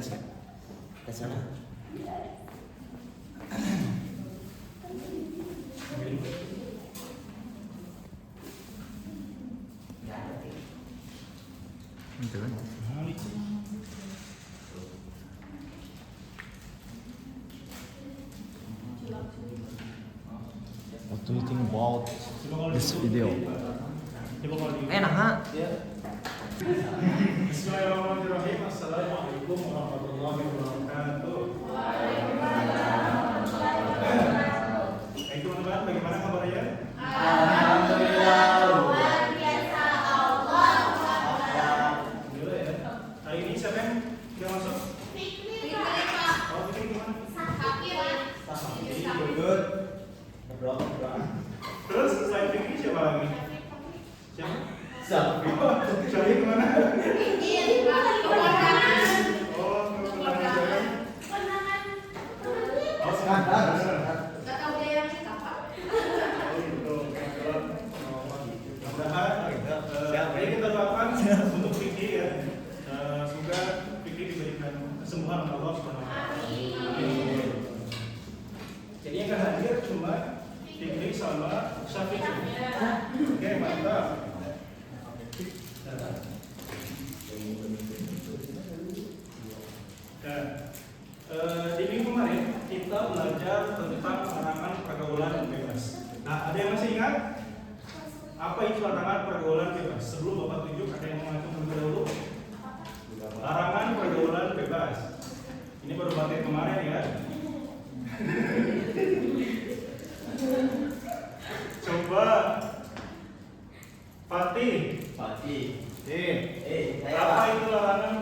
tes ya? Tes mana? What do you think about this video? Enak ha? Bismillahirrahmanirrahim. Assalamualaikum warahmatullahi wabarakatuh. Teman-teman, bagaimana kabarnya? Alhamdulillah, luar biasa. Allah. Alhamdulillah ya. Hari ini siapa yang tidak masuk? Piknik, Pak. Oh, piknik gimana? Sakit. Good. Terus selain piknik siapa lagi? Siapa? Syahid kemana? Iya, kondangan. Oh, kondangan. Kondangan. Oh, sebentar. Gak tahu dia yang nikah, Pak. Oh, gitu. Mudah-mudahan ini kita doakan untuk Vicky ya. Semoga Vicky diberikan kesembuhan oleh Allah Subhanahu wa taala. Jadi yang hadir cuma Fikri sama Syafiq. Oke, mantap. Di minggu kemarin kita belajar tentang larangan pergaulan bebas. Nah, ada yang masih ingat apa itu larangan pergaulan bebas? Sebelum Bapak tunjuk, ada yang mau terlebih dahulu? Larangan pergaulan bebas. Ini baru materi kemarin ya. Coba Fatih. Apa itu larangan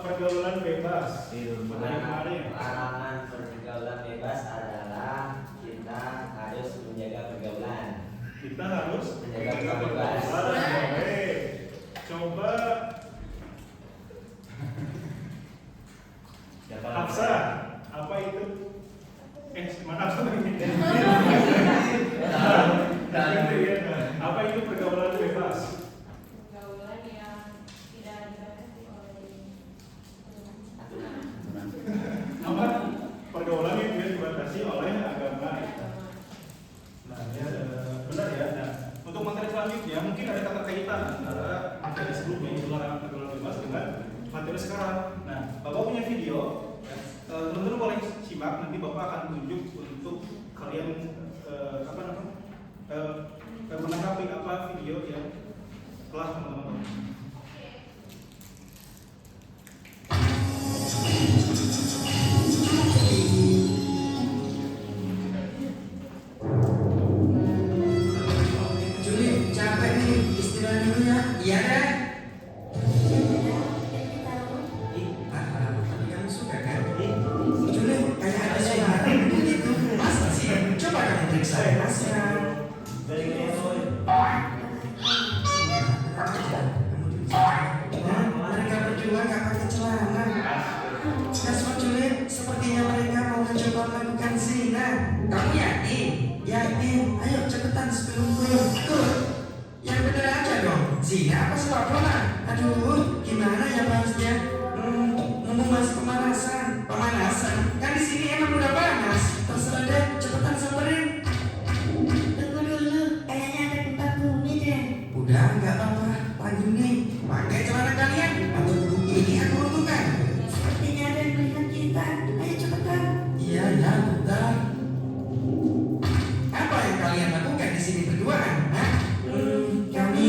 pergaulan bebas? Larangan pergaulan bebas adalah kita harus menjaga pergaulan. Kita harus Menjaga bebas. Oke. Coba Hafsa, apa itu? Mana Hafsa lagi? Apa itu pergaulan bebas? Pergaulan yang tidak dibatasi oleh Apa? Pergaulan yang tidak dibatasi oleh agama. Nah, ya, benar ya. Nah, untuk materi selanjutnya mungkin ada kata kaitan antara materi sebelumnya itu larangan pergaulan bebas dengan materi sekarang. Nah, Bapak punya video, teman-teman boleh simak. Nanti Bapak akan tunjuk untuk kalian menanggapi apa video yang telah teman-teman. Juli, capek nih, istirahat dulu ya. Iya kan? Tapi kamu suka kan? Juli, kayak ada suara gitu. Masa sih? Coba kamu periksa ya, Mas. Mereka berdua nggak pakai celana. Kasih Juli, sepertinya mereka mau mencoba melakukan zina. Kamu yakin? Yakin. Ayo cepetan sebelum belum. Tuh, yang bener aja dong. Zina apa sepak bola? Aduh, gimana ya bahasnya? Mumpung masih pemanasan. Pemanasan? Kan di sini emang udah panas. Terserah deh, cepetan samperin. Tunggu dulu, kayaknya ada gempa bumi deh. Udah, nggak apa-apa. Lanjut nih, pakai celana kalian. Atau ini aku untukkan. Sepertinya ada yang melihat kita. Ayo cepetan. Iya, ya, bentar. Apa yang kalian lakukan di sini berduaan? Hah? Kami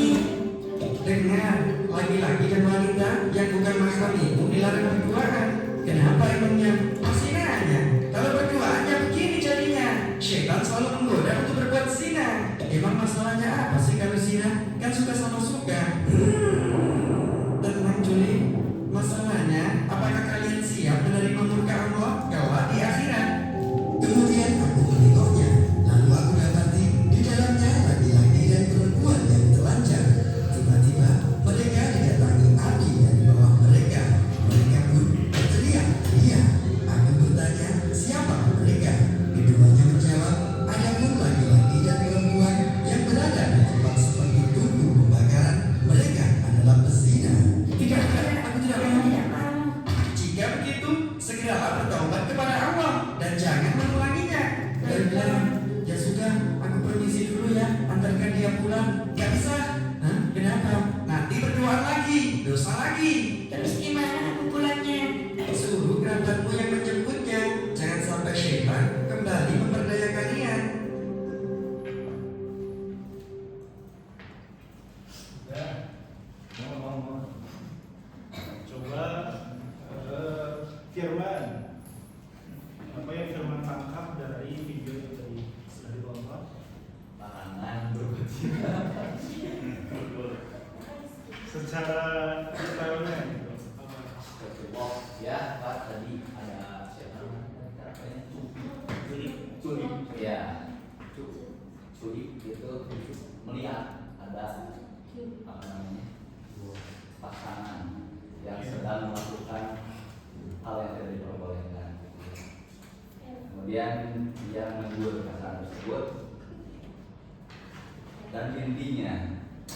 dengar laki-laki dan wanita yang bukan mahram itu dilarang berduaan. Kenapa emangnya? Masih nanya. Kalau berduaan ya begini jadinya. Syaitan selalu menggoda untuk berbuat zina. Emang masalahnya apa sih kalau zina? Kan suka sama suka. Tenang Juli. Masalahnya, apakah kalian siap menerima murka Allah? bilang, nggak bisa. Hah? Kenapa? Nanti berdoa lagi, dosa lagi. Terus gimana pukulannya? Suruh kerabatmu yang menjemputnya. Jangan sampai syaitan kembali memperdaya kalian. Ya. Coba firman. Apa yang firman tangkap dari video yang tadi sudah ditonton? Larangan berbuat zina. Secara detailnya gitu. Apa? Terjebak ya Pak, tadi ada siapa namanya Curi. ya curi itu melihat ada apa namanya pasangan yang sedang melakukan hal yang tidak diperbolehkan. Kemudian dia menegur pasangan tersebut dan intinya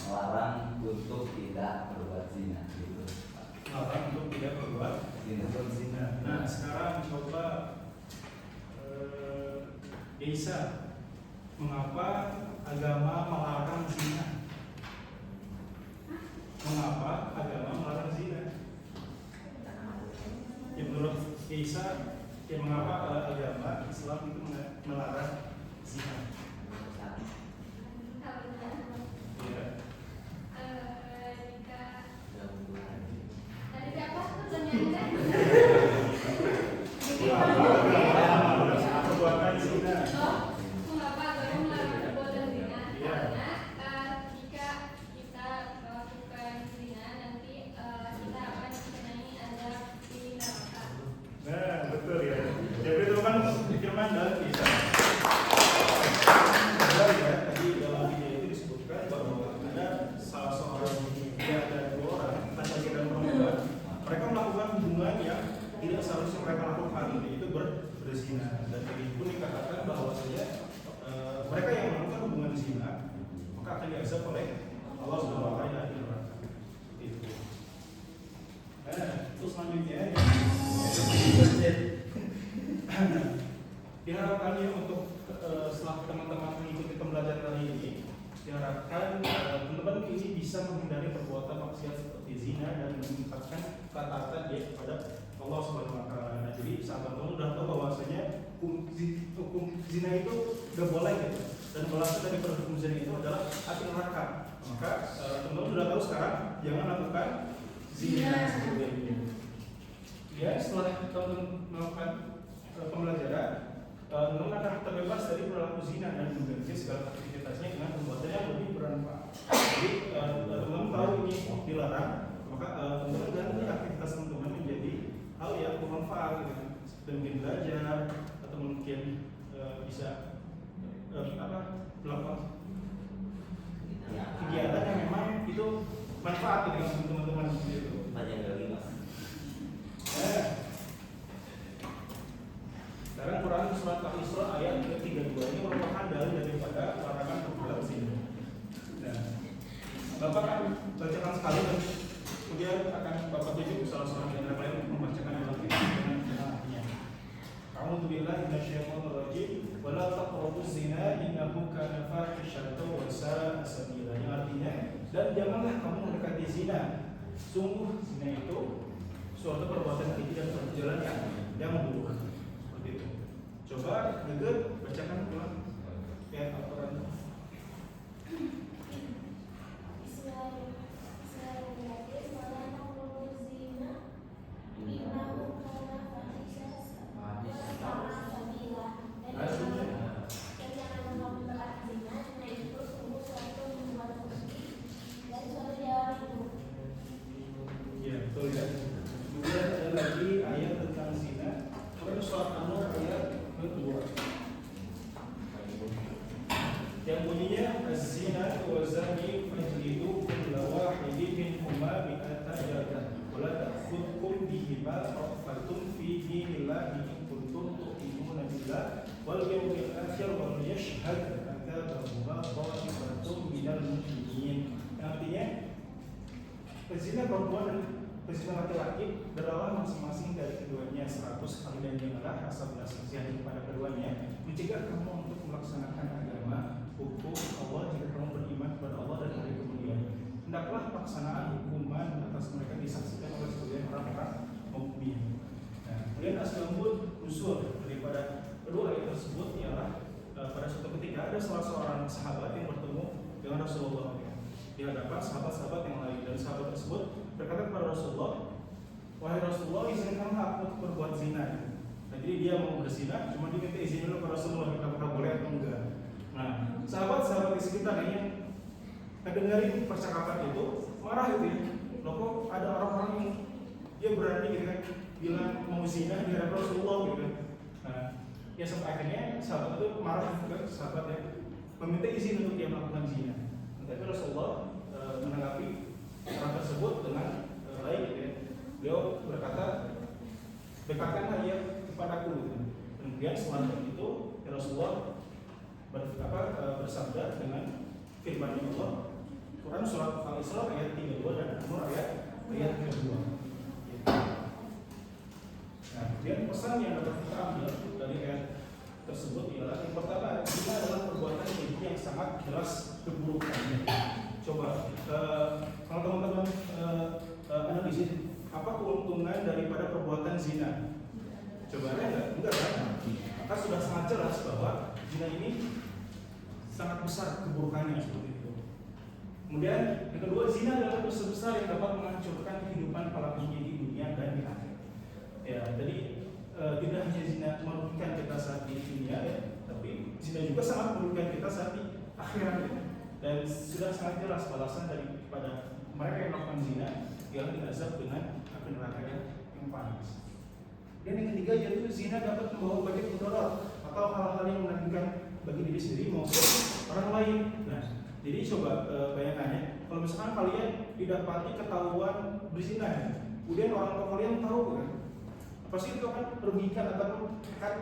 melarang untuk tidak berbuat zina gitu. Melarang untuk tidak berbuat Zina. Nah, sekarang coba Isa, mengapa agama melarang zina? Mengapa agama melarang zina? Ya, menurut Isa, ya mengapa agama Islam itu melarang zina? Ya. Perbuatan zina. Mengapa agama melarang perbuatan zina? Karena jika kita melakukan zina nanti kita akan dikenai azab di neraka. Nah, betul ya. Jadi itu kan firman dan Isa. Benar ya, tadi dalam video itu disebutkan bahwa ada salah seorang ada dua orang, laki-laki dan perempuan, mereka melakukan hubungan yang tidak seharusnya mereka lakukan, yaitu berzina. Dan tadi pun dikatakan bahwasanya mereka yang melakukan hubungan zina maka akan diazab oleh Allah Subhanahu wa taala di neraka. Seperti itu. Nah, terus selanjutnya diharapkannya untuk setelah teman-teman mengikuti pembelajaran hari ini, diharapkan teman-teman ini bisa menghindari perbuatan maksiat seperti zina dan meningkatkan ketaatan dia kepada Allah Subhanahu wa taala. Nah, jadi sahabat teman sudah tahu bahwasanya hukum zina itu udah boleh gitu. Dan balasan dari hukum zina itu adalah api neraka. Maka teman-teman sudah tahu sekarang jangan lakukan zina seperti ini. Ya, setelah teman-teman melakukan pembelajaran, teman-teman akan terbebas dari perilaku zina dan mengganti segala aktivitasnya dengan perbuatan yang lebih bermanfaat. Jadi teman-teman tahu ini dilarang, maka teman-teman ganti aktivitas teman-teman menjadi hal yang bermanfaat, gitu. Dan mungkin belajar atau mungkin bisa melakukan kegiatan yang memang itu manfaat gitu untuk teman-teman gitu. Panjang lagi mas. Sekarang Quran surat Al-Isra ayat ke-32 ini merupakan dalil daripada larangan perbuatan zina. Nah, Bapak akan bacakan sekali dan kemudian akan Bapak tunjuk salah seorang yang lain membacakan dalam dengan artinya. A'udzu billahi minasyaitonir rajim. Wa la taqrabuz zina innahu kana fahishatan wa sa'a sabila. Yang artinya, dan janganlah kamu mendekati zina. Sungguh zina itu suatu perbuatan keji dan perjalanan yang buruk. Seperti itu. Coba Geger bacakan ulang ayat Al-Quran. Ya, betul ya. Kemudian ada lagi ayat tentang zina. Quran surat An-Nur ayat kedua. Yang bunyinya az-zina wa zani fajlidu kulla wahidin minhuma mi'ata jaldah wa la ta'khudhukum bihima ra'fatun fi dinillahi in kuntum tu'minuna billah wal yawmil akhir wa yashhad adzabahuma ta'ifatun minal mu'minin. Artinya pezina perempuan dan pezina laki-laki beralah masing-masing dari keduanya 100 kali dan janganlah rasa belas kasihan kepada keduanya mencegah kamu untuk melaksanakan agama hukum Allah jika kamu beriman kepada Allah dan hari kemudian. Hendaklah pelaksanaan hukuman atas mereka disaksikan oleh sebagian orang-orang mukmin. Nah, kemudian asbabun nuzul daripada kedua ayat tersebut ialah pada suatu ketika ada salah seorang sahabat yang bertemu dengan Rasulullah di hadapan sahabat-sahabat yang lain, dan sahabat tersebut berkata kepada Rasulullah, wahai Rasulullah, izinkanlah aku untuk berbuat zina. Nah, jadi dia mau berzina, cuma dia minta izin dulu kepada Rasulullah, apakah boleh atau enggak. Nah, sahabat-sahabat di sekitar yang mendengarin percakapan itu marah gitu ya. Loh, kok ada orang-orang yang dia berani gitu kan bilang mau zina di hadapan Rasulullah gitu kan. Nah, ya sampai akhirnya sahabat itu marah juga, sahabat yang meminta izin untuk dia melakukan zina. Tapi Rasulullah menanggapi orang tersebut dengan baik gitu ya. Beliau berkata, dekatkanlah ia kepadaku gitu. Kemudian setelah itu Rasulullah bersabda dengan firman Allah, Quran surat Al-Isra ayat 32 dan An-Nur ayat 2. Nah, kemudian pesan yang dapat kita ambil dari ayat tersebut ialah yang pertama, zina adalah perbuatan yang sangat jelas keburukannya. Coba kalau teman-teman analisis apa keuntungan daripada perbuatan zina? Coba ada enggak kan? Maka sudah sangat jelas bahwa zina ini sangat besar keburukannya seperti itu. Kemudian yang kedua, zina adalah dosa besar yang dapat menghancurkan kehidupan pelakunya di dunia dan di akhirat. Ya, jadi tidak hanya zina merugikan kita saat di dunia ya, tapi zina juga sangat merugikan kita saat di akhirat ya. Dan sudah sangat jelas balasan daripada mereka yang melakukan zina yang diazab dengan api neraka yang panas. Dan yang ketiga yaitu zina dapat membawa banyak mudarat atau hal-hal yang menakutkan bagi diri sendiri maupun orang lain. Nah, jadi coba bayangkan ya, kalau misalkan kalian didapati ketahuan berzina, kemudian orang tua kalian tahu kan, pasti itu akan merugikan atau akan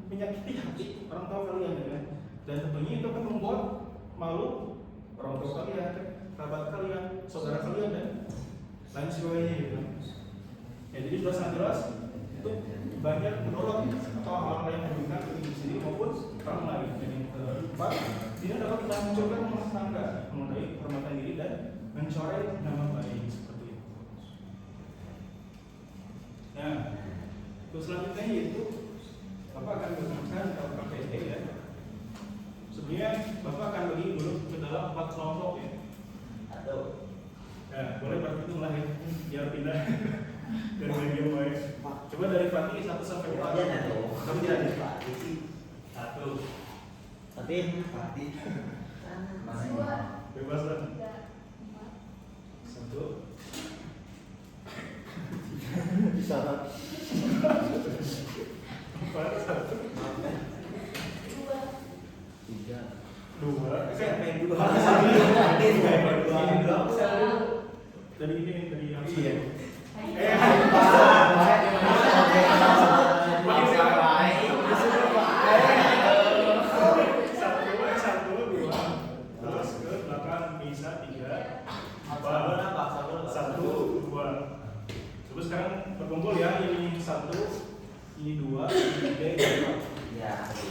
menyakiti hati orang tua kalian ya kan? Dan tentunya itu akan membuat malu orang tua kalian, sahabat kalian, saudara kalian dan lain sebagainya gitu. Ya, jadi sudah sangat jelas itu banyak menolak atau hal-hal yang merugikan diri sendiri maupun orang lain. Jadi keempat, tidak dapat kita hancurkan rumah tangga, menodai kehormatan diri dan mencoreng nama baik seperti itu. Nah, terus selanjutnya yaitu Bapak akan menggunakan KPD ya. Sebenarnya Bapak akan bagi dulu ke dalam 4 kelompok ya. Atau Nah, boleh berhitung lah ya, biar pindah dari bagian baik. Coba dari Fatih 1 sampai 4. Kamu tidak ada Fatih sih. 1. Fatih. Mana? Bebas lah. 1. 4. 1. Tiga. 2. Siapa yang 2? Dari ini dari yang Iya. Terus ke belakang bisa 3. Apa? 1, 2. Coba sekarang berkumpul ya, ini 1, ini 2, ini 3, ini 4. Ya, 4.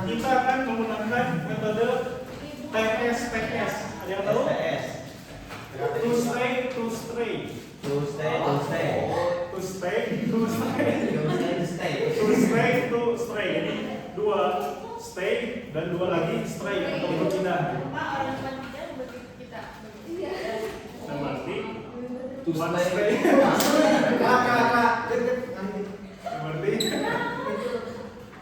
Kita akan menggunakan metode TS. Ada yang tahu? To stay. Jadi 2 stay, dan 2 lagi stray atau berpindah. Nah, berarti one stray.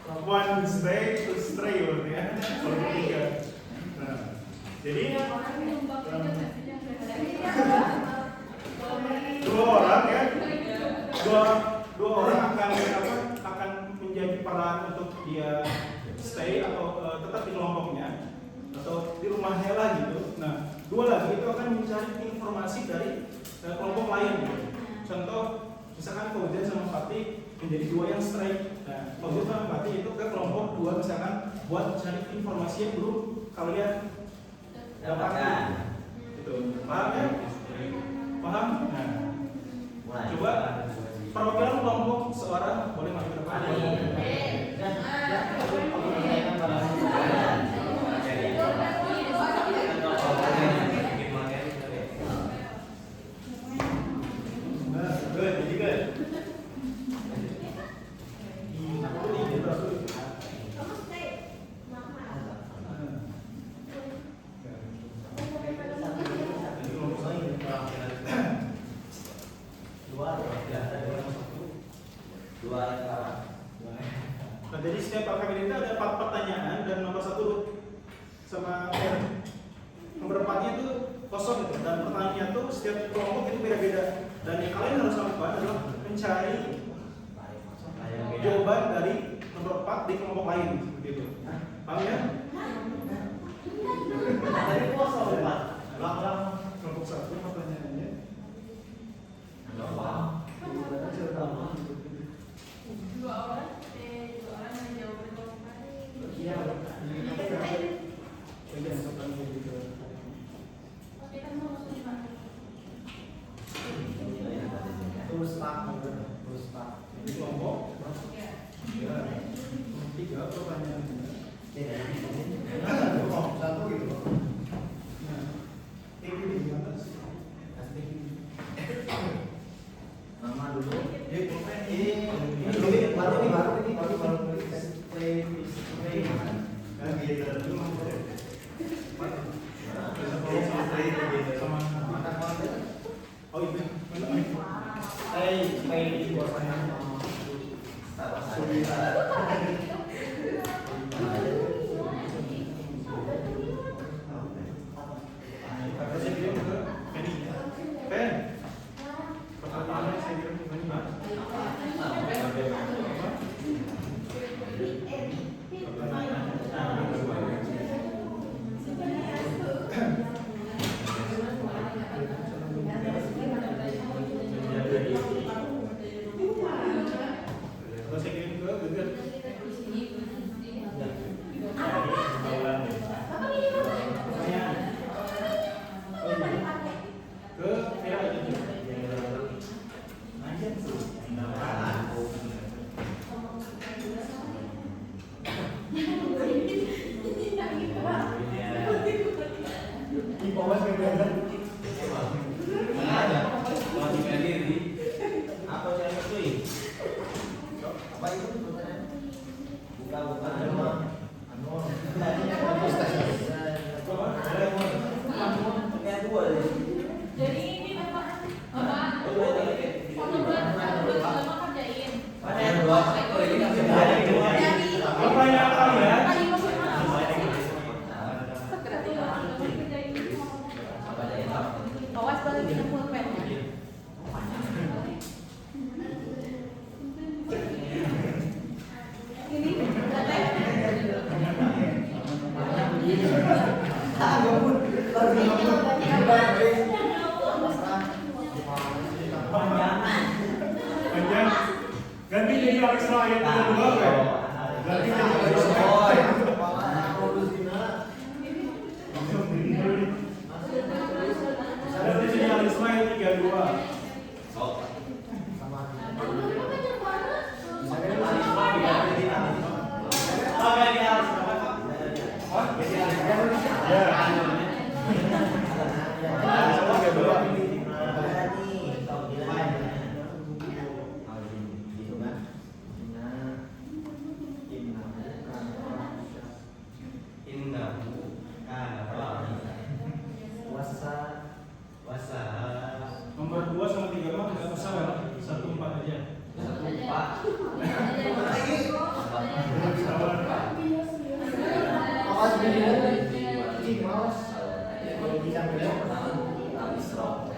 Berarti one stay, two stray berarti ya. Kalau bertiga. Nah, jadi dua orang ya, dua orang akan menjadi peran untuk dia stay atau tetap di kelompoknya atau di rumahnya lah gitu. Nah, 2 lagi itu akan mencari informasi dari kelompok lain gitu. Contoh, misalkan Fauzan sama Fatih menjadi 2 yang stray. Nah, Fauzan sama Fatih itu ke kelompok 2 misalkan buat cari informasi yang belum kalian dapatkan. Gitu. Paham ya? Paham? Nah, coba perwakilan kelompok seorang boleh maju ke depan. Nah, jadi setiap KKBD itu ada 4 pertanyaan dan nomor 1 sama nomor 4-nya itu kosong gitu. Dan pertanyaannya tuh setiap kelompok itu beda-beda. Dan yang kalian harus lakukan adalah mencari jawaban dari nomor 4 di kelompok lain seperti itu. Paham ya? Tadi kosong Pak. Kelompok 1 pertanyaannya. Dua orang yang jawab berkelompok. Iya. Di kelompok. Ya. 3 pertanyaan. Satu gitu. Nah, ini di atas. Nama dulu. Ini baru play kan gitu dulu sama oh itu ganti jadi Alex ayat 32 kan? Ganti jadi Alex ganti jadi Alex ayat 32. Nomor 2 sama 3 mah nggak usah lah, 1, 4 aja. Awas kalau bisa bener habis rock.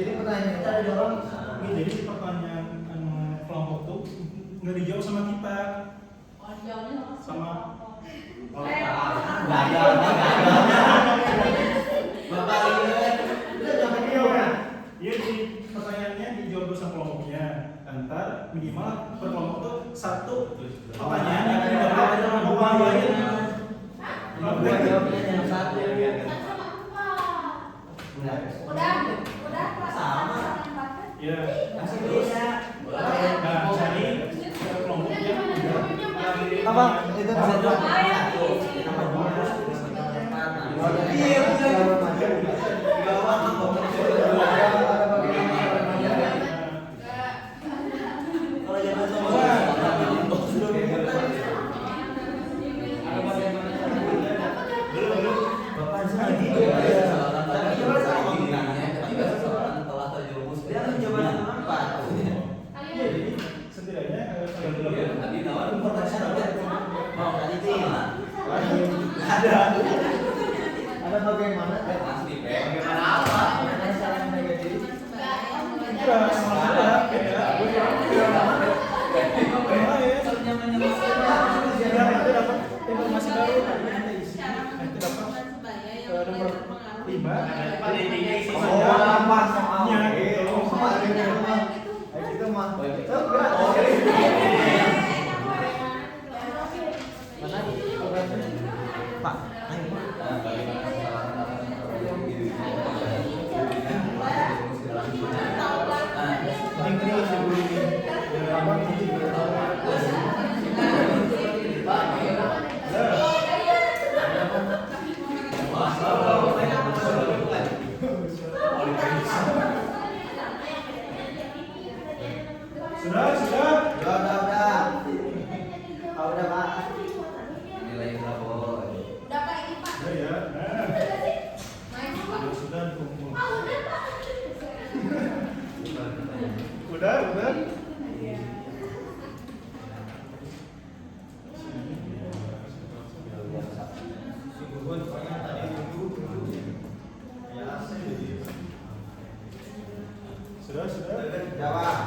Jadi pertanyaan kita ada orang ini, jadi pertanyaan kelompok tuh nggak dijawab sama kita, sama iya di pertanyaannya dijawab bersama kelompoknya. Antar minimal per kelompok tuh 1 pertanyaan yang dijawab sama kelompok lain. Jawabnya yang 1 ya. Udah sama. Iya. Masih bisa. Nah, jadi kelompoknya Apa? Itu bisa jawab. Iya, Ada bagaimana? bagaimana apa? itu dapat informasi baru, itu dapat nomor 5. Paling tinggi isi Itu mah. Pak, ayo. Sudah. Udah Pak. Nilai berapa? Udah Pak, ini Pak. Udah ya. Main Pak. Sudah dikumpul. Udah Pak. Udah. Sudah. Jawab.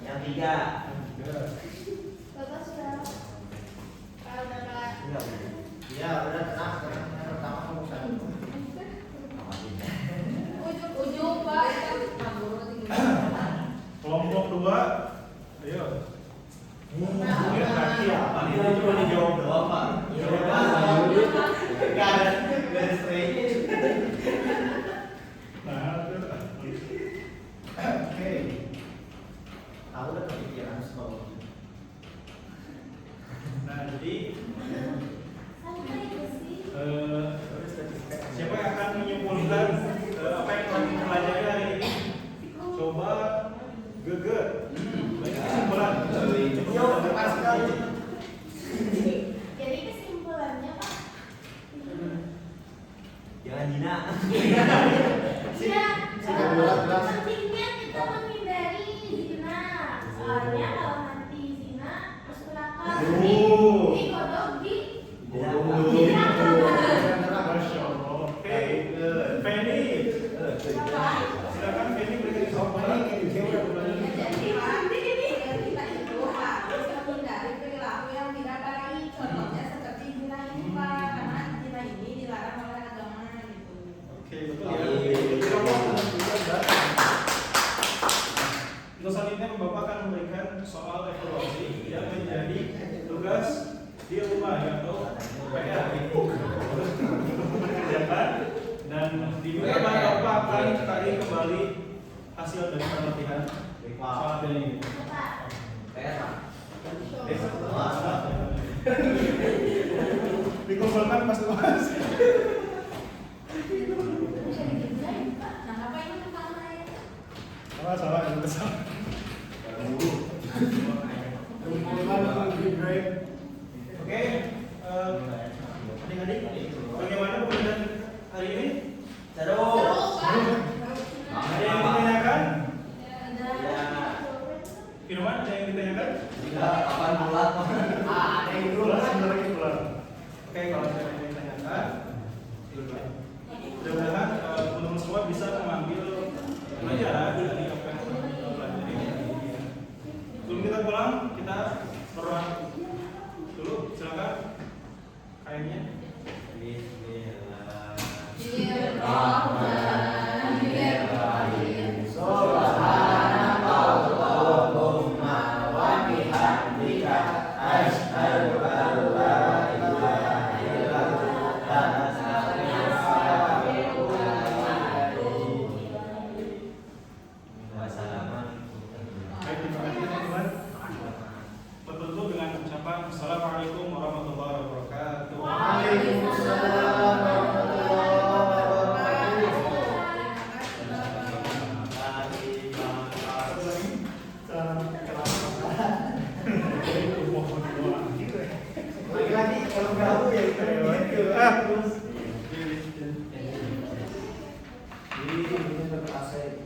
Yang 3. Bapak sudah. Udah Pak. Ya, udah tenang. Yang pertama kamu satu. Ujung Pak. Kelompok 2. Ayo. Lihat kaki apa nih? Ini cuma dijawab doang, Pak. Enggak ada garis straight. Nah, Oke. Tahu udah kepikiran semua. nah jadi siapa yang akan menyimpulkan apa yang telah dipelajari hari ini? Coba Gege. Bagi kesimpulan. Jadi kesimpulannya Pak. di rumah ya atau PDA mengerjakan dan diminta Bapak akan tadi kembali hasil dari latihan soal ini. Dikumpulkan pas tuas. Salah itu salah. Oke, adik-adik, bagaimana pembelajaran hari ini? Seru. Ada yang ditanyakan? Ya. Firman, ada yang ditanyakan? Kapan pulang? Ada yang Pulang, sebentar lagi pulang. Oke, kalau ada yang ditanyakan, silakan. Mudah-mudahan teman-teman semua bisa mengambil pelajaran dari apa yang telah kita pelajari. Sebelum kita pulang, kita berdoa dulu. Silakan. Kainnya. Subhanakallahumma wa bihamdika asyhadu an